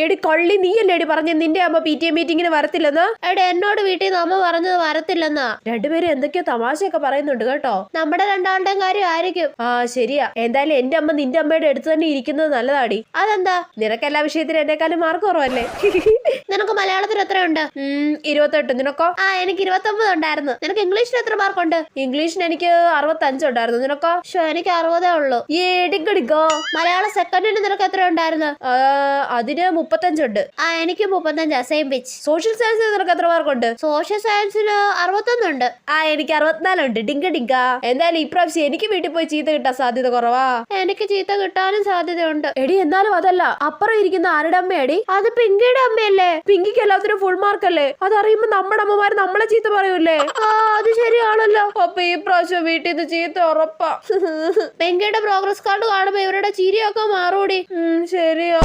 എടി കള്ളി, നീയല്ലേടി പറഞ്ഞ നിന്റെ അമ്മ PTA മീറ്റിങ്ങിന് വരത്തില്ലെന്ന്? എടി എന്നോട് വീട്ടിൽ നിന്ന് അമ്മ പറഞ്ഞത് വരത്തില്ലെന്നാ. രണ്ടുപേരും എന്തൊക്കെയോ തമാശയൊക്കെ പറയുന്നുണ്ട് കേട്ടോ. നമ്മുടെ രണ്ടാളുടെയും കാര്യം ആയിരിക്കും. ആ ശരിയാ. എന്തായാലും എന്റെ അമ്മ നിന്റെ അമ്മയുടെ അടുത്ത് തന്നെ ഇരിക്കുന്നത് നല്ലതാടി. അതെന്താ? നിനക്ക് എല്ലാ വിഷയത്തിലും എന്നെക്കാളും മാർക്ക് കുറവല്ലേ? നിനക്ക് മലയാളത്തിൽ എത്രയുണ്ട്? 28. നിനക്കോ? എനിക്ക് 29 ഉണ്ടായിരുന്നു. നിനക്ക് ഇംഗ്ലീഷിൽ എത്ര മാർക്കുണ്ട്? ഇംഗ്ലീഷിന് എനിക്ക് 65 ഉണ്ടായിരുന്നു. നിനക്കോ? എനിക്ക് 60 ഉള്ളൂ. ഏടിക്കടിക്കോ. മലയാളം സെക്കൻഡിന് നിനക്ക് എത്ര ഉണ്ടായിരുന്നു? അതിന് 35 ഉണ്ട്. എനിക്ക് 35. Same pitch. സോഷ്യൽ സയൻസിന് നിനക്ക് എത്ര മാർക്കുണ്ട്? സോഷ്യൽ സയൻസിന് 61 ഉണ്ട്. എനിക്ക് 64 ഉണ്ട്. ഡിങ്ക ഡിങ്ക. എന്തായാലും ഇപ്രാവശ്യം എനിക്ക് വീട്ടിൽ പോയി ചീത്ത കിട്ടാൻ സാധ്യത കുറവാ. എനിക്ക് ചീത്ത കിട്ടാനും സാധ്യതയുണ്ട്. എടി എന്നാലും അതല്ല, അപ്പുറം ഇരിക്കുന്ന ആരുടെ അമ്മയടി? അത് പിങ്കിയുടെ അമ്മയല്ലേ? പിങ്കിക്ക് എല്ലാത്തിനും ഫുൾ മാർക്ക് അല്ലേ? അതറിയുമ്പോ നമ്മുടെ അമ്മമാര് നമ്മളെ ചീത്ത പറയൂലേ? അത് ശരിയാണല്ലോ. അപ്പൊ ഈ പ്രാവശ്യം വീട്ടിൽ നിന്ന് ചീത്ത ഉറപ്പാ. പിങ്കിയുടെ പ്രോഗ്രസ് കാർഡ് കാണുമ്പോ ഇവരുടെ ചിരിയൊക്കെ മാറൂടി. ശരിയാ.